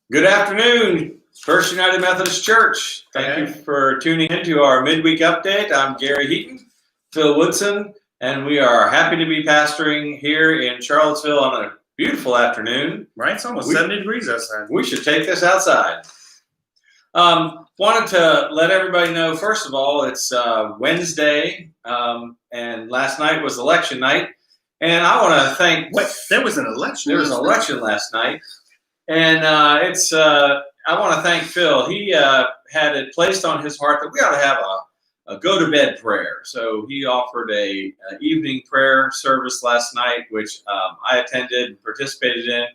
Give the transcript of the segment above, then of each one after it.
Good afternoon, First United Methodist Church. Thank you for tuning in to our midweek update. I'm Gary Heaton, Phil Woodson, and we are happy to be pastoring here in Charlottesville on a beautiful afternoon. Right, it's almost 70 degrees outside. We should take this outside. Wanted to let everybody know, first of all, it's Wednesday, and last night was election night. And I want to thank... Wait, there was an election? There was an election last night. And I want to thank Phil. He had it placed on his heart that we ought to have a go-to-bed prayer. So he offered a evening prayer service last night, which I attended and participated in.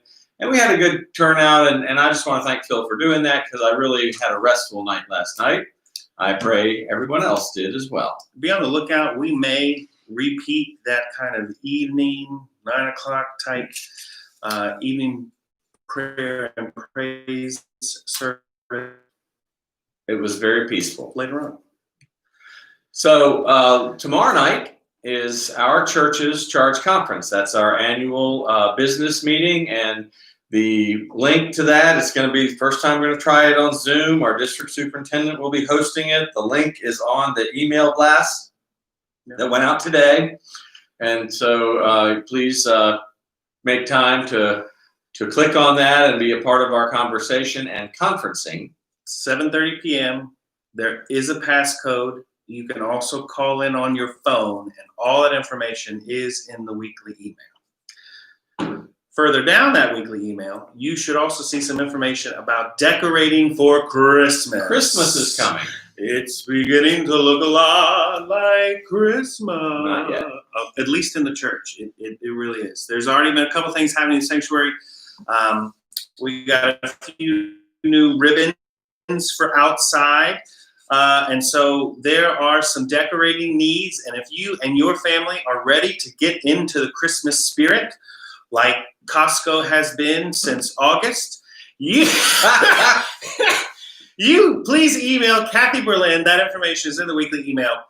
And we had a good turnout, and I just want to thank Phil for doing that because I really had a restful night last night. I pray everyone else did as well. Be on the lookout. We may repeat that kind of evening, 9 o'clock type evening prayer and praise service. It was very peaceful. Later on. So tomorrow night is our church's Charge Conference. That's our annual business meeting, and the link to that is going to be the first time we're going to try it on Zoom. Our district superintendent will be hosting it. The link is on the email blast that went out today, and so please make time to click on that and be a part of our conversation and conferencing. 7:30 p.m. There is a passcode. You can also call in on your phone, and all that information is in the weekly email. Further down that weekly email, you should also see some information about decorating for Christmas. Christmas is coming. It's beginning to look a lot like Christmas. Not yet. At least in the church. It really is. There's already been a couple things happening in the sanctuary. We got a few new ribbons for outside. And so there are some decorating needs. And if you and your family are ready to get into the Christmas spirit, like Costco has been since August, you please email Kathy Berlin. That information is in the weekly email.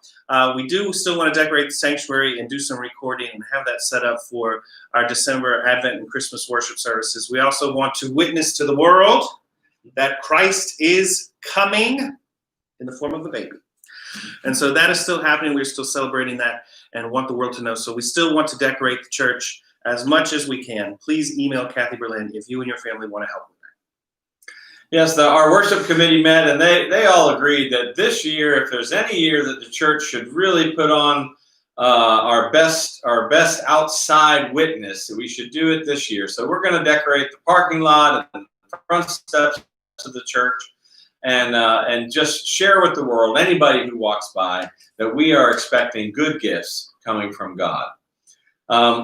We do still want to decorate the sanctuary and do some recording and have that set up for our December Advent and Christmas worship services. We also want to witness to the world that Christ is coming in the form of a baby. And so that is still happening. We're still celebrating that and want the world to know. So we still want to decorate the church as much as we can. Please email Kathy Berlin if you and your family want to help with that. Yes, our worship committee met, and they all agreed that this year, if there's any year that the church should really put on our best outside witness, we should do it this year. So we're going to decorate the parking lot and the front steps of the church, and just share with the world, anybody who walks by, that we are expecting good gifts coming from God.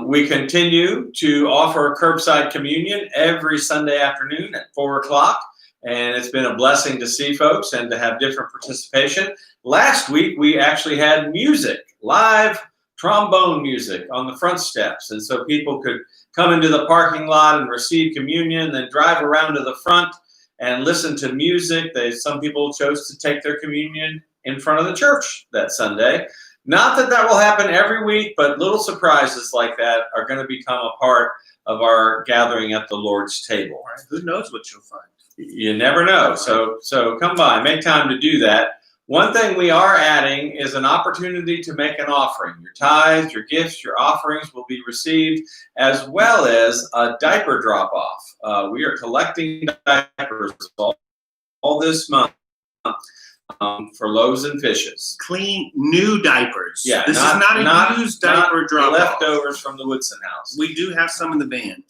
We continue to offer curbside communion every Sunday afternoon at 4 o'clock. And it's been a blessing to see folks and to have different participation. Last week, we actually had music, live trombone music on the front steps. And so people could come into the parking lot and receive communion, then drive around to the front and listen to music. Some people chose to take their communion in front of the church that Sunday. Not that that will happen every week, but little surprises like that are going to become a part of our gathering at the Lord's table. Right. Who knows what you'll find? You never know. So come by, make time to do that. One thing we are adding is an opportunity to make an offering. Your tithes, your gifts, your offerings will be received, as well as a diaper drop-off. We are collecting diapers all this month for loaves and fishes. Clean, new diapers. Yeah, this is not a used diaper drop-off. Leftovers from the Woodson house. We do have some in the van.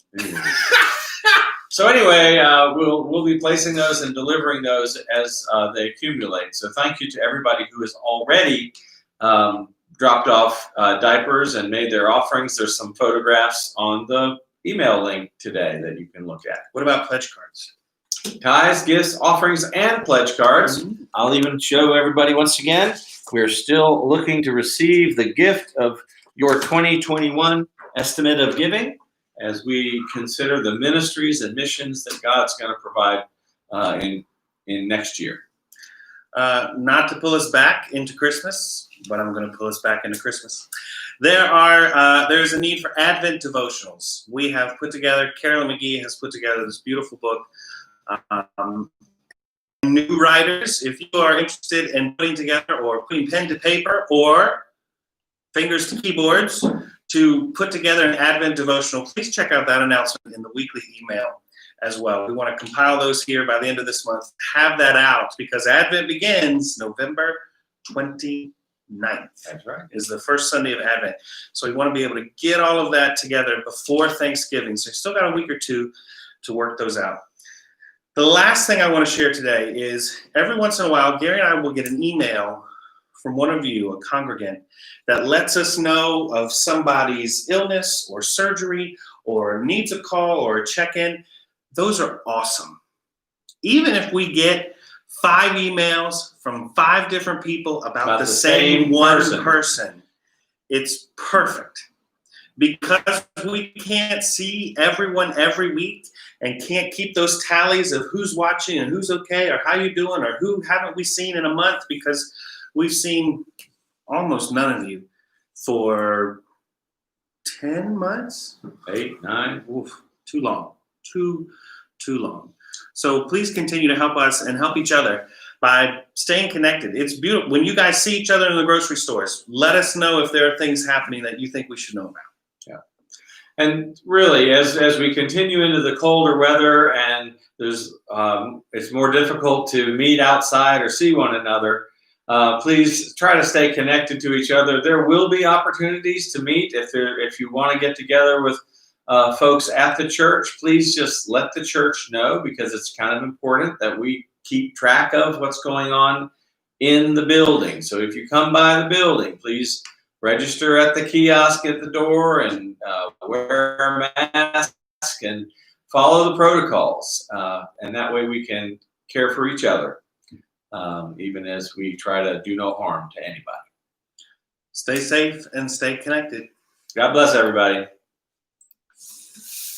So anyway, we'll be placing those and delivering those as they accumulate. So thank you to everybody who has already dropped off diapers and made their offerings. There's some photographs on the email link today that you can look at. What about pledge cards? Tithes, gifts, offerings, and pledge cards. Mm-hmm. I'll even show everybody once again. We're still looking to receive the gift of your 2021 estimate of giving, as we consider the ministries and missions that God's going to provide in next year. Not to pull us back into Christmas, but I'm going to pull us back into Christmas. There's a need for Advent devotionals. We have put together, Carolyn McGee has put together this beautiful book Um, New writers, if you are interested in putting together or putting pen to paper or fingers to keyboards to put together an Advent devotional, please check out that announcement in the weekly email as well. We want to compile those here by the end of this month, have that out, because Advent begins November 29th. That's right. Is the first Sunday of Advent. So we want to be able to get all of that together before Thanksgiving. So you still got a week or two to work those out. The last thing I want to share today is every once in a while, Gary and I will get an email from one of you, a congregant, that lets us know of somebody's illness or surgery or needs a call or a check-in. Those are awesome. Even if we get 5 emails from 5 different people about the same one person, it's perfect. Because we can't see everyone every week and can't keep those tallies of who's watching and who's okay or how you doing or who haven't we seen in a month, because we've seen almost none of you for 10 months? 8, 9. Oof, too long. Too long. So please continue to help us and help each other by staying connected. It's beautiful. When you guys see each other in the grocery stores, let us know if there are things happening that you think we should know about. Yeah. And really, as we continue into the colder weather and there's it's more difficult to meet outside or see one another, please try to stay connected to each other. There will be opportunities to meet if you want to get together with folks at the church. Please just let the church know, because it's kind of important that we keep track of what's going on in the building. So if you come by the building, please register at the kiosk at the door and wear a mask and follow the protocols. And that way we can care for each other, even as we try to do no harm to anybody. Stay safe and stay connected. God bless everybody.